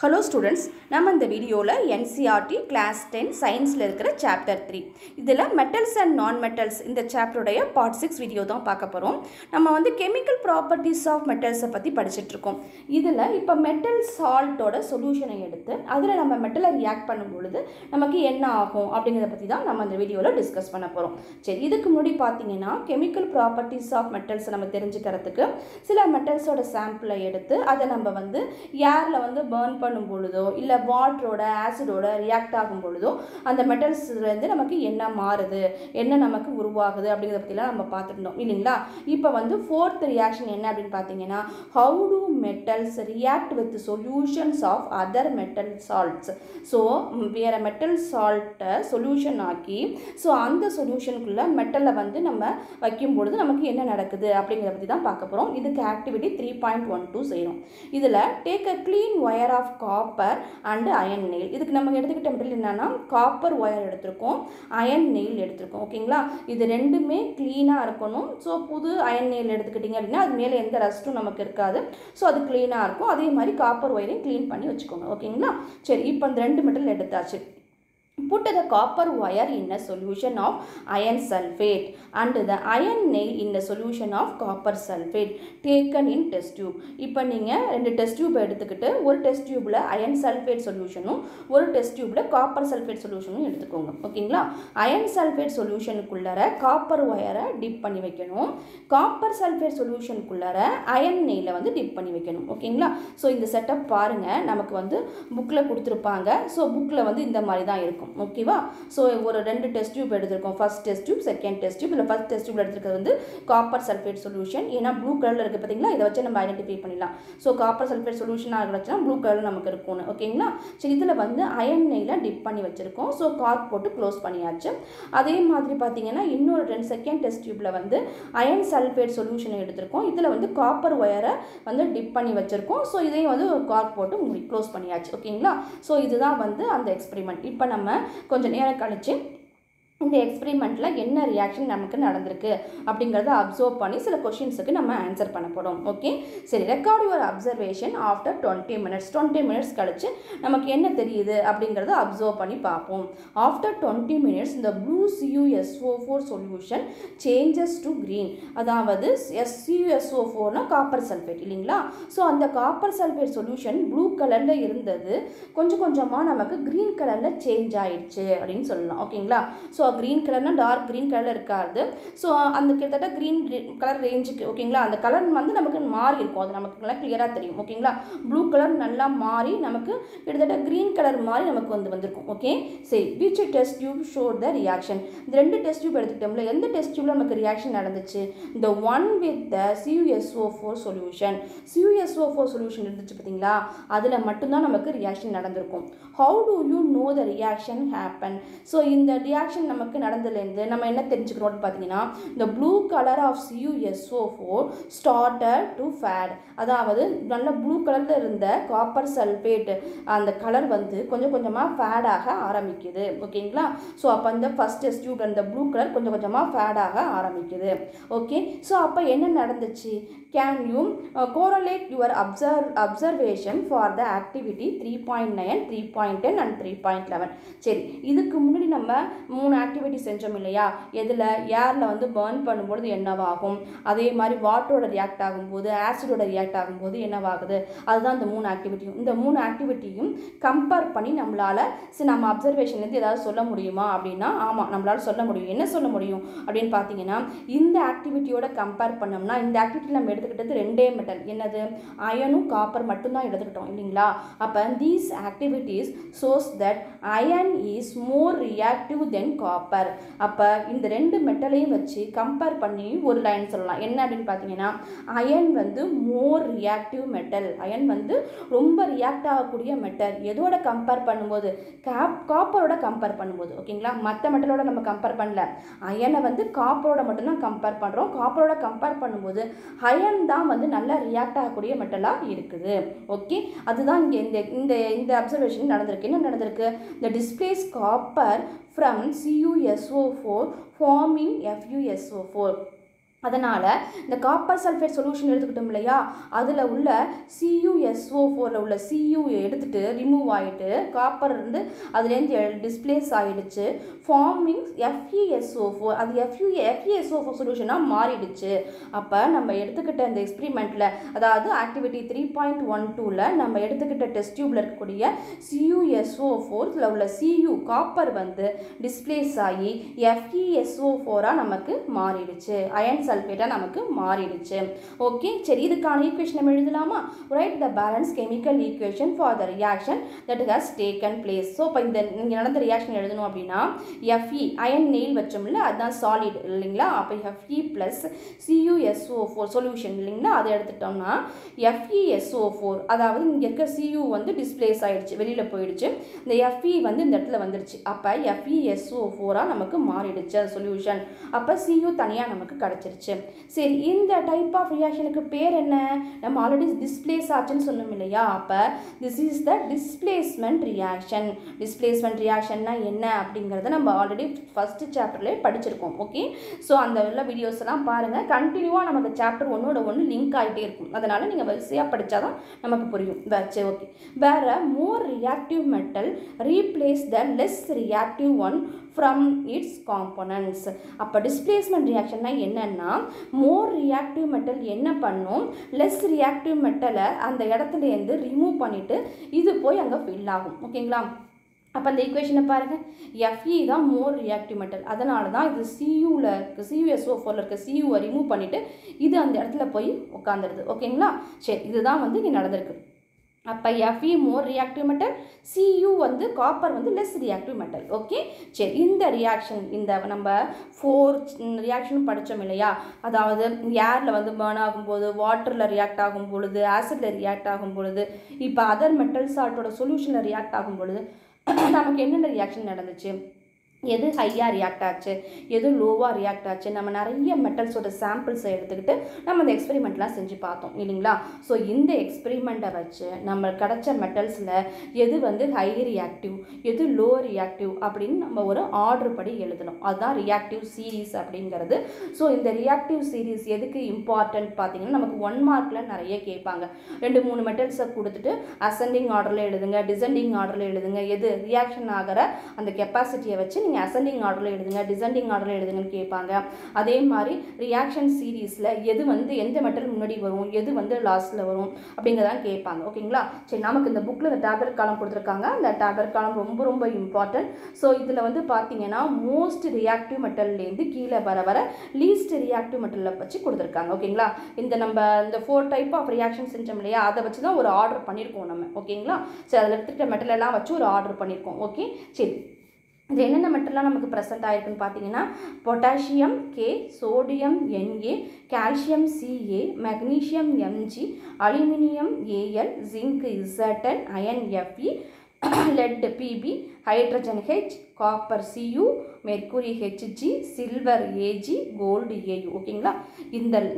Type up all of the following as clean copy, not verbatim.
Hello students, நம்ம இந்த வீடியோல NCERT class 10 scienceல இருக்கிற chapter 3 இதுல metals and non-metals இந்த chapterோடைய part 6 வீடியோ தான் பார்க்க போறோம். நம்ம வந்து chemical properties of metals பத்தி படிச்சிட்டு இருக்கோம். இதுல இப்ப metal saltோட சொல்யூஷனை எடுத்து அதுல நம்ம மெட்டலை ரியாக்ட் பண்ணும் பொழுது நமக்கு என்ன ஆகும் அப்படிங்கறத பத்தி தான் நம்ம இந்த வீடியோல டிஸ்கஸ் பண்ண போறோம். சரி, இதுக்கு முன்னாடி பாத்தீங்கன்னா chemical properties of metals நம்ம தெரிஞ்சுக்கிறதுக்கு சில மெட்டல்ஸோட சாம்பிளை எடுத்து அதை நம்ம வந்து ஏர்ல வந்து burn பண்ணும் பொழுதோ இல்ல வாட்டரோட ஆசிடோட ரியாக்ட் ஆகும் பொழுதோ அந்த மெட்டல்ஸ்ல இருந்து நமக்கு என்ன மாறுது, என்ன நமக்கு உருவாகுது அப்படிங்கறத பத்திலாம் நம்ம பார்த்துட்டோம் இல்லீங்களா. இப்போ வந்து fourth ரியாக்ஷன் என்ன அப்படினு பாத்தீங்கன்னா how do metals react with solutions of other metal salts. So வேற metal salt solution ஆக்கி அந்த சொல்யூஷனுக்குள்ள மெட்டலை வந்து நம்ம வைக்கும் பொழுது நமக்கு என்ன நடக்குது அப்படிங்கறத பத்தி தான் பார்க்க போறோம். இதுக்கு ஆக்டிவிட்டி 3.12 செய்றோம். இதுல take a clean wire of copper and iron nail. இதுக்கு நம்ம எடுத்துக்கிட்ட மெட்டீரியல் என்னன்னா காப்பர் வயர் எடுத்துஇருக்கோம், அயன் நெயில் எடுத்துஇருக்கோம். ஓகேங்களா, இது ரெண்டுமே க்ளீனா இருக்கணும். ஸோ புது அயன் நெயில் எடுத்துக்கிட்டீங்க அப்படின்னா அது மேலே எந்த ரஸ்ட்டும் நமக்கு இருக்காது. ஸோ அது க்ளீனா இருக்கும். அதே மாதிரி காப்பர் வயரையும் க்ளீன் பண்ணி வச்சுக்கோங்க. ஓகேங்களா, சரி, இப்போ இந்த ரெண்டு மெட்டல் எடுத்தாச்சு. Put the copper wire in a solution of iron sulfate and the iron nail in a solution of copper sulfate taken in test tube. இப்போ நீங்க ரெண்டு டெஸ்ட் டியூப் எடுத்துக்கிட்டு ஒரு டெஸ்ட் டியூப்ல அயன் சல்ஃபேட் சொல்யூஷனும் ஒரு டெஸ்ட் டியூப்ல காப்பர் சல்ஃபேட் சொல்யூஷனும் எடுத்துக்கோங்க. ஓகேங்களா, iron sulphate சொல்யூஷனுக்குள்ளர copper வயரை tip பண்ணி வைக்கணும், காப்பர் சல்ஃபேட் சொல்யூஷனுக்குள்ளர அயன் நெயில வந்து டிப் பண்ணி வைக்கணும். ஓகேங்களா, ஸோ இந்த செட்டப் பாருங்க, நமக்கு வந்து புக்கில் கொடுத்துருப்பாங்க. ஸோ புக்கில் வந்து இந்த மாதிரி தான் இருக்கும். ஓகேவா, ஸோ ஒரு ரெண்டு டெஸ்ட் டியூப் எடுத்திருக்கோம். First test tube, second test tube. இல்லை ஃபர்ஸ்ட் டெஸ்ட் டியூப்ல எடுத்துக்கிறது வந்து காப்பர் சல்ஃபேட் சொல்யூஷன். ஏன்னா ப்ளூ கலர்ல இருக்கு பார்த்தீங்களா, இதை வச்சு நம்ம ஐடென்டிஃபை பண்ணிடலாம். ஸோ காப்பர் சல்ஃபேட் சொல்யூஷனாக இருந்துச்சுன்னா ப்ளூ கலர் நமக்கு இருக்கும்னு. ஓகேங்களா, சரி, இதில் வந்து அயன் நெயில டிப் பண்ணி வச்சிருக்கோம். ஸோ கார்க் போட்டு க்ளோஸ் பண்ணியாச்சு. அதே மாதிரி பார்த்தீங்கன்னா இன்னொரு செகண்ட் டெஸ்ட் டியூப்ல வந்து அயன் சல்ஃபேட் சொல்யூஷனை எடுத்திருக்கோம். இதில் வந்து காப்பர் ஒயரை வந்து டிப் பண்ணி வச்சிருக்கோம். ஸோ இதையும் வந்து ஒரு கார்க் போட்டு மூடி க்ளோஸ் பண்ணியாச்சு. ஓகேங்களா, ஸோ இதுதான் வந்து அந்த எக்ஸ்பெரிமெண்ட். இப்போ நம்ம கொஞ்சம் நேரம் கழிச்சு இந்த எக்ஸ்பெரிமெண்ட்டில் என்ன ரியாக்ஷன் நமக்கு நடந்திருக்கு அப்படிங்கிறத அப்சர்வ் பண்ணி சில கொஷின்ஸுக்கு நம்ம ஆன்சர் பண்ண போகிறோம். ஓகே, சரி, record your observation after 20 minutes. 20 minutes கழிச்சு நமக்கு என்ன தெரியுது அப்படிங்கிறத அப்சர்வ் பண்ணி பார்ப்போம். ஆஃப்டர் 20 மினிட்ஸ் இந்த blue CuSO4 solution changes to green. அதாவது CuSO4னா காப்பர் சல்ஃபேட் இல்லைங்களா. ஸோ அந்த காப்பர் சல்ஃபேட் சொல்யூஷன் ப்ளூ கலரில் இருந்தது கொஞ்சம் கொஞ்சமாக நமக்கு க்ரீன் கலரில் சேஞ்ச் ஆயிடுச்சு அப்படின்னு சொல்லலாம். ஓகேங்களா, ஸோ க்ரீன் கலர்னா டார்க் க்ரீன் கலரில் இருக்காது. ஸோ அந்த கிட்டத்தட்ட க்ரீன் கலர் ரேஞ்சுக்கு ஓகேங்களா அந்த கலர் வந்து நமக்கு மாறி இருக்கும். அது நமக்கு நல்லா கிளியராக தெரியும். ஓகேங்களா, ப்ளூ கலர் நல்லா மாறி நமக்கு கிட்டத்தட்ட க்ரீன் கலர் மாறி நமக்கு வந்திருக்கும். ஓகே, சரி, which test tube showed the reaction. இந்த ரெண்டு டெஸ்ட் டியூப் எடுத்துக்கிட்டோம்ல, எந்த டெஸ்ட் டியூப்ல நமக்கு ரியாக்ஷன் நடந்துச்சு? இந்த one with the CuSO4 solution. CuSO4 solution இருந்துச்சு பார்த்தீங்களா, அதில் மட்டும்தான் நமக்கு ரியாக்ஷன் நடந்திருக்கும். How do you know the reaction happen? So இந்த ரியாக்ஷன் நமக்கு நடந்ததுலேருந்து நம்ம என்ன தெரிஞ்சுக்கிறோம்னு பார்த்தீங்கன்னா இந்த blue colour of CuSO4 started to fade. அதாவது நல்ல ப்ளூ கலரில் இருந்த காப்பர் சல்ஃபேட் அந்த கலர் வந்து கொஞ்சம் கொஞ்சமாக ஃபேடாக ஆரம்பிக்குது. ஓகேங்களா, ஸோ அப்போ அந்த ஃபர்ஸ்ட் டெஸ்ட் டியூப் அந்த ப்ளூ கலர் கொஞ்சம் கொஞ்சமாக ஃபேடாக ஆரம்பிக்குது. ஓகே, ஸோ அப்போ என்ன நடந்துச்சு? Can you correlate your observation for the activity 3.9, 3.10 and 3.11. சரி, இதுக்கு முன்னாடி நம்ம 3 ஆக்டிவிட்டி செஞ்சோம் இல்லையா. எதில் ஏரில் வந்து பர்ன் பண்ணும்பொழுது என்னவாகும், அதே மாதிரி வாட்டரோட ரியாக்ட் ஆகும்போது ஆசிடோட ரியாக்ட் ஆகும்போது என்னவாகுது, அதுதான் இந்த 3 ஆக்டிவிட்டியும். இந்த 3 ஆக்டிவிட்டியும் கம்பேர் பண்ணி நம்மளால் நம்ம அப்சர்வேஷன்லேருந்து ஏதாவது சொல்ல முடியுமா அப்படின்னா ஆமாம், நம்மளால் சொல்ல முடியும். என்ன சொல்ல முடியும் அப்படின்னு பார்த்தீங்கன்னா இந்த ஆக்டிவிட்டியோட கம்பேர் பண்ணோம்னா இந்த ஆக்டிவிட்டி நம்ம எடுத்துக்கிட்டது ரெண்டே மெட்டல், என்னது அயனும் காப்பர் மட்டும்தான் எடுத்துக்கிட்டோம் இல்லைங்களா. அப்போ these activities shows that iron is more reactive than copper. அப்போ இந்த ரெண்டு மெட்டலையும் வச்சு கம்பேர் பண்ணி ஒரு லைன் சொல்லலாம். என்ன அப்படின்னு பார்த்தீங்கன்னா அயன் வந்து மோர் ரியாக்டிவ் மெட்டல். அயன் வந்து ரொம்ப ரியாக்ட் ஆகக்கூடிய மெட்டல். எதோட கம்பேர் பண்ணும்போது? காப்பரோட கம்பேர் பண்ணும்போது. ஓகேங்களா, மற்ற மெட்டலோட நம்ம கம்பேர் பண்ணல, அயனை வந்து காப்பரோட மட்டும்தான் கம்பேர் பண்ணுறோம். காப்பரோட கம்பேர் பண்ணும்போது அயன் தான் வந்து நல்லா ரியாக்ட் ஆகக்கூடிய மெட்டலாக இருக்குது. ஓகே, அதுதான் இங்கே இந்த இந்த அப்சர்வேஷன் நடந்திருக்கு. என்ன நடந்திருக்கு? இந்த displays copper from CuSO4 forming FuSO4. அதனால் இந்த காப்பர் சல்ஃபேட் சொல்யூஷன் எடுத்துக்கிட்டோம் இல்லையா, அதில் உள்ள CuSO4ல் உள்ள Cu எடுத்துகிட்டு ரிமூவ் ஆகிட்டு காப்பர் இருந்து அதுலேருந்து டிஸ்பிளேஸ் ஆகிடுச்சு, ஃபார்மிங் FeSO4. அது FeSO4 சொல்யூஷனாக மாறிடுச்சு. அப்போ நம்ம எடுத்துக்கிட்ட இந்த எக்ஸ்பிரிமெண்ட்டில், அதாவது ஆக்டிவிட்டி 3.12ல் நம்ம எடுத்துக்கிட்ட டெஸ்ட் டியூப்பில் இருக்கக்கூடிய CuSO4ல் உள்ள Cu காப்பர் வந்து டிஸ்பிளேஸ் ஆகி FeSO4ஆக நமக்கு மாறிடுச்சு, அயன் சல்ஃபேட்டாக நமக்கு மாறிடுச்சு. ஓகே, சரி, இதுக்கான ஈக்குவேஷன் நம்ம எழுதலாமா? Write the balance chemical equation for the reaction that has taken place. So இப்போ இந்த இங்கே நடந்த ரியாக்ஷன் எழுதணும் அப்படின்னா Fe அயன் நெயில் வச்சோம்ல, அதுதான் சாலிட் இல்லைங்களா. அப்போ Fe ப்ளஸ் CuSO4 சொல்யூஷன் இல்லைங்களா, அதை எடுத்துட்டோம்னா FeSO4, அதாவது இங்கே இருக்க Cu வந்து டிஸ்பிளேஸ் ஆகிடுச்சு, வெளியில் போயிடுச்சு, இந்த Fe வந்து இந்த இடத்துல வந்துடுச்சு. அப்போ FeSO4ஆக நமக்கு மாறிடுச்சு அது சொல்யூஷன். அப்போ Cu தனியாக நமக்கு கிடச்சிருச்சு. சரி, இந்த டைப் ஆஃப் ரியாக்ஷனுக்கு பேர் என்ன? நம்ம ஆல்ரெடி டிஸ்பிளேஸ் ஆச்சுன்னு சொன்னோம் இல்லையா. அப்போ this is the displacement reaction. Displacement ரியாக்ஷன்னா என்ன அப்படிங்கிறத நம்ம ஆல்ரெடி ஃபஸ்ட்டு சாப்டர்லேயே படிச்சிருக்கோம். ஓகே, ஸோ அந்த உள்ள வீடியோஸ் எல்லாம் பாருங்கள். கண்டினியூவாக நமக்கு சாப்டர் ஒன்னோட ஒன்று லிங்க் ஆகிட்டே இருக்கும், அதனால் நீங்கள் வரிசையாக படித்தா தான் நமக்கு புரியும். சரி, ஓகே. வேறு மோர் reactive metal replace the less reactive one from its components. அப்போ டிஸ்பிளேஸ்மெண்ட் ரியாக்ஷன்னா என்னென்னா, மோர் ரியாக்டிவ் மெட்டல் என்ன பண்ணும், லெஸ் ரியாக்டிவ் மெட்டலை அந்த இடத்துலேருந்து ரிமூவ் பண்ணிவிட்டு இது போய் அங்கே ஃபில் ஆகும். ஓகேங்களா. அப்போ அந்த ஈக்குவேஷனை பாருங்கள், Fe தான் மோர் ரியாக்டிவ் மெட்டல், அதனால தான் இது Cuவில் இருக்க CuSO4ல் இருக்க Cuவை ரிமூவ் பண்ணிவிட்டு இது அந்த இடத்துல போய் உட்காந்துருது. ஓகேங்களா. சரி, இதுதான் வந்து இங்கே நடந்திருக்கு. அப்போ Fe மோர் ரியாக்டிவ் மெட்டல், Cu வந்து காப்பர் வந்து லெஸ் ரியாக்டிவ் மெட்டல். ஓகே, சரி, இந்த ரியாக்ஷன் இந்த நம்ம 4 ரியாக்ஷனும் படித்தோம் இல்லையா. அதாவது ஏரில் வந்து பர்ன் ஆகும்போது, வாட்டரில் ரியாக்ட் ஆகும் பொழுது, ஆசிடில் ரியாக்ட் ஆகும் பொழுது, இப்போ அதர் மெட்டல் சால்ட்டோட சொல்யூஷனில் ரியாக்ட் ஆகும் பொழுது நமக்கு என்னென்ன ரியாக்ஷன் நடந்துச்சு, எது ஹையாக ரியாக்ட் ஆச்சு, எது லோவாக ரியாக்ட் ஆச்சு, நம்ம நிறைய மெட்டல்ஸோட சாம்பிள்ஸை எடுத்துக்கிட்டு நம்ம இந்த எக்ஸ்பெரிமெண்ட்லாம் செஞ்சு பார்த்தோம் இல்லைங்களா. ஸோ இந்த எக்ஸ்பெரிமெண்ட்டை வச்சு நம்ம கிடச்ச மெட்டல்ஸில் எது வந்து ஹை ரியாக்டிவ், எது லோ ரியாக்டிவ் அப்படின்னு நம்ம ஒரு ஆர்டர் படி எழுதணும். அதுதான் ரியாக்டிவ் சீரீஸ் அப்படிங்கிறது. ஸோ இந்த ரியாக்டிவ் சீரீஸ் எதுக்கு இம்பார்ட்டன்ட் பார்த்தீங்கன்னா, நமக்கு 1 மார்க்கில் நிறைய கேட்பாங்க. 2-3 மெட்டல்ஸை கொடுத்துட்டு அசெண்டிங் ஆர்டரில் எழுதுங்க, டிசெண்டிங் ஆர்டரில் எழுதுங்க, எது ரியாக்ஷன் ஆகிற அந்த கெப்பாசிட்டியை வச்சு நீங்கள் அசெண்டிங் ஆர்டரில் எழுதுங்க, டிசெண்டிங் ஆர்டரில் எழுதுங்கன்னு கேட்பாங்க. அதே மாதிரி ரியாக்ஷன் சீரீஸில் எது வந்து எந்த மெட்டல் முன்னாடி வரும், எது வந்து லாஸ்ட்டில் வரும் அப்படிங்கிறதான் கேட்பாங்க. ஓகேங்களா. சரி, நமக்கு இந்த புக்கில் இந்த டேப்லெட் காலம் கொடுத்துருக்காங்க. அந்த டேப்லெட் காலம் ரொம்ப ரொம்ப இம்பார்ட்டன்ட். ஸோ இதில் வந்து பார்த்தீங்கன்னா மோஸ்ட் ரியாக்டிவ் மெட்டல்லேருந்து கீழே வர லீஸ்ட் ரியாக்டிவ் மெட்டலில் வச்சு கொடுத்துருக்காங்க. ஓகேங்களா. நம்ம இந்த 4 டைப் ஆஃப் ரியாக்ஷன் செஞ்சோம் இல்லையா, அதை வச்சு தான் ஒரு ஆர்டர் பண்ணியிருக்கோம் நம்ம. ஓகேங்களா. சரி, அதில் எடுத்துக்கிட்ட மெட்டலெல்லாம் வச்சு ஒரு ஆர்டர் பண்ணியிருக்கோம். ஓகே, சரி, இது என்னென்ன மெட்டல்லாம் நமக்கு ப்ரெசென்ட் ஆகிருக்குன்னு பார்த்தீங்கன்னா, potassium K, sodium Na, calcium Ca, magnesium Mg, aluminium Al, zinc Zn, iron Fe, lead Pb, hydrogen H, copper Cu, mercury Hg, silver Ag, gold Au. ஓகேங்களா.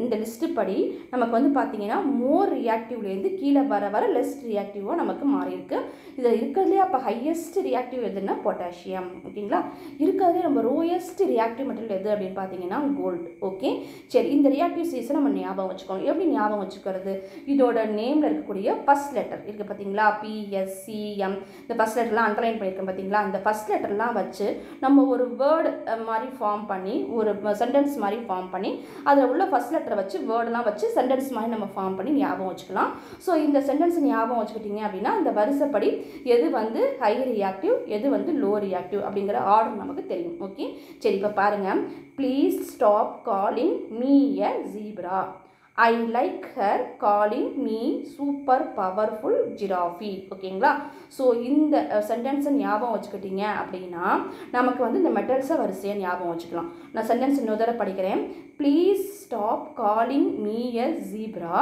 இந்த லிஸ்ட்டு படி நமக்கு வந்து பார்த்தீங்கன்னா மோர் ரியாக்டிவ்லேருந்து கீழே வர லெஸ் ரியாக்டிவாக நமக்கு மாறி இருக்கு. இதில் இருக்கிறதுலே அப்போ ஹையஸ்ட் ரியாக்டிவ் எதுன்னா பொட்டாசியம். ஓகேங்களா. இருக்கிறதுலே நம்ம லோயஸ்ட் ரியாக்டிவ் மெட்டீரியல் எது அப்படின்னு பார்த்தீங்கன்னா கோல்டு. ஓகே, சரி, இந்த ரியாக்டிவ் சீஸை நம்ம ஞாபகம் வச்சுக்கணும். எப்படி ஞாபகம் வச்சுக்கிறது, இதோட நேமில் இருக்கக்கூடிய ஃபர்ஸ்ட் லெட்டர் இருக்குது பார்த்தீங்களா, PSCM, இந்த ஃபர்ஸ்ட் லெட்டர்லாம் அண்டர்லைன் பண்ணியிருக்கேன் பார்த்தீங்களா. இந்த ஃபர்ஸ்ட் லெட்டர்லாம் வச்சு நம்ம ஒரு வேர்டு மாதிரி ஃபார்ம் பண்ணி, ஒரு சென்டென்ஸ் மாதிரி ஃபார்ம் பண்ணி, அதில் உள்ள ஃபர்ஸ்ட் லெட்டரை வச்சு வேர்டெலாம் வச்சு சென்டென்ஸ் மாதிரி நம்ம ஃபார்ம் பண்ணி ஞாபகம் வச்சுக்கலாம். ஸோ இந்த சென்டென்ஸ் ஞாபகம் வச்சுக்கிட்டீங்க அப்படின்னா இந்த வரிசைப்படி எது வந்து ஹை ரியாக்டிவ், எது வந்து லோ ரியாக்டிவ் அப்படிங்கிற ஆர்டர் நமக்கு தெரியும். ஓகே, சரி, இப்போ பாருங்கள். Please stop calling me a zebra. I like her calling me super powerful giraffe. ஓகேங்களா. ஸோ இந்த சென்டென்ஸை ஞாபகம் வச்சுக்கிட்டீங்க அப்படின்னா நமக்கு வந்து இந்த மெட்டல்ஸை வரிசையாக ஞாபகம் வச்சுக்கலாம். நான் சென்டென்ஸ் இன்னொரு தடவை படிக்கிறேன். Please stop calling me a zebra.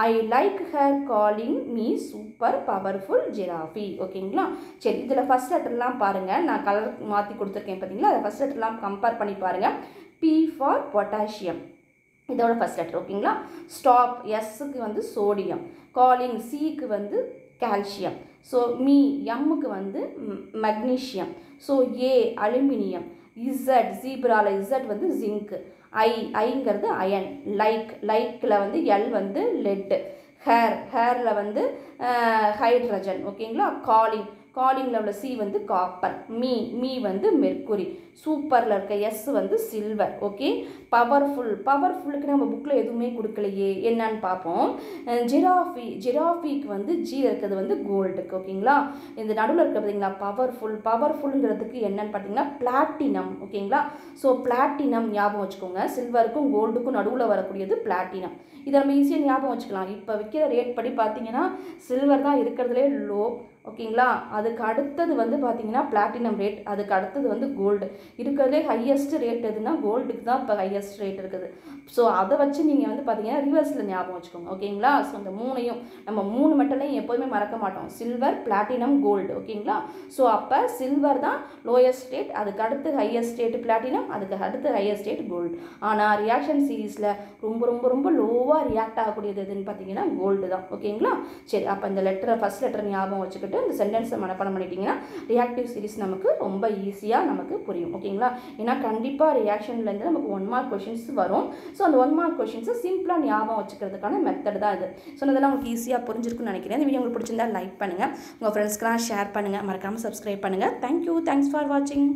I like her calling me super powerful giraffe. ஓகேங்களா. சரி, இதில் ஃபஸ்ட் லெட்டர்லாம் பாருங்கள், நான் கலர் மாற்றி கொடுத்துருக்கேன் பார்த்தீங்களா. அதை ஃபஸ்ட் லெட்டர்லாம் கம்பேர் பண்ணி பாருங்கள். P ஃபார் பொட்டாசியம், இதோட ஃபஸ்ட் லெட்டர். ஓகேங்களா. ஸ்டாப் எஸ்ஸுக்கு வந்து சோடியம், காலிங் சிக்கு வந்து கால்சியம், ஸோ மீ எம்முக்கு வந்து மெக்னீஷியம், ஸோ ஏ அலுமினியம், இசட் ஜீப்ரால இசட் வந்து ஜிங்க், ஐங்கிறது அயன். லைக்கில் வந்து எல் வந்து லெட்டு. ஹேரில் வந்து ஹைட்ரஜன். ஓகேங்களா. காலிங்கில் உள்ள சி வந்து காப்பர். மீ வந்து மெர்க்குரி. சூப்பரில் இருக்க எஸ் வந்து சில்வர். ஓகே. பவர்ஃபுல்லுக்கு நம்ம புக்கில் எதுவுமே கொடுக்கலையே, என்னன்னு பார்ப்போம். ஜிராஃபிக்கு வந்து ஜி இருக்கிறது வந்து கோல்டுக்கு. ஓகேங்களா. இந்த நடுவில் இருக்க பார்த்தீங்களா பவர்ஃபுல்லுங்கிறதுக்கு என்னன்னு பார்த்தீங்கன்னா பிளாட்டினம். ஓகேங்களா. ஸோ பிளாட்டினம் ஞாபகம் வச்சுக்கோங்க. சில்வருக்கும் கோல்டுக்கும் நடுவில் வரக்கூடியது பிளாட்டினம். இதை நம்ம ஈஸியாக ஞாபகம் வச்சுக்கலாம். இப்போ விற்கிற ரேட் படி பார்த்தீங்கன்னா சில்வர் தான் இருக்கிறதுலே லோ. ஓகேங்களா. அதுக்கு அடுத்தது வந்து பார்த்தீங்கன்னா பிளாட்டினம் ரேட், அதுக்கு அடுத்தது வந்து கோல்டு. இருக்கிறதுலே ஹையஸ்ட் ரேட் எதுனா கோல்டுக்கு தான் இப்போ ஹையஸ்ட் ரேட் இருக்குது. ஸோ அதை வச்சு நீங்கள் வந்து பார்த்தீங்கன்னா ரிவர்ஸில் ஞாபகம் வச்சுக்கோங்க. ஓகேங்களா. ஸோ அந்த மூணையும் நம்ம 3 மெட்டலையும் எப்போதுமே மறக்க மாட்டோம். Silver, platinum, gold. ஓகேங்களா. ஸோ அப்போ சில்வர் தான் லோயஸ்ட் ரேட், அதுக்கு அடுத்து ஹையஸ்ட் ரேட் பிளாட்டினம், அதுக்கு அடுத்து ஹையஸ்ட் ரேட் கோல்டு. ஆனால் ரியாக்ஷன் சீரீஸில் ரொம்ப ரொம்ப ரொம்ப லோவாக ரியாக்ட் ஆகக்கூடியது எதுன்னு பார்த்தீங்கன்னா கோல்டு தான். ஓகேங்களா. சரி, அப்போ இந்த ஃபர்ஸ்ட் லெட்டர் ஞாபகம் வச்சுக்கிட்டு இந்த சென்டென்ஸை மனப்பாடம் பண்ணிட்டீங்கன்னா ரியாக்டிவ் சீரிஸ் நமக்கு ரொம்ப ஈஸியாக நமக்கு புரியும். ஓகேங்களா. ஏன்னா கண்டிப்பாக ரியாக்ஷன்லேருந்து நமக்கு 1 மார்க் கொஷின்ஸ் வரும். ஸோ அந்த 1 மார்க் கொஷின்ஸை சிம்பிளாக ஞாபகம் வச்சுக்கிறதுக்கான மெத்தட் தான் இது. ஸோ இதெல்லாம் உங்களுக்கு ஈஸியாக புரிஞ்சிருக்குன்னு நினைக்கிறேன். இந்த வீடியோ உங்களுக்கு பிடிச்சிருந்தா லைக் பண்ணுங்கள், உங்கள் ஃப்ரெண்ட்ஸ்க்கெலாம் ஷேர் பண்ணுங்கள், மறக்காமல் சப்ஸ்கிரைப் பண்ணுங்கள். தேங்க்யூ. தேங்க்ஸ் ஃபார் வாட்சிங்.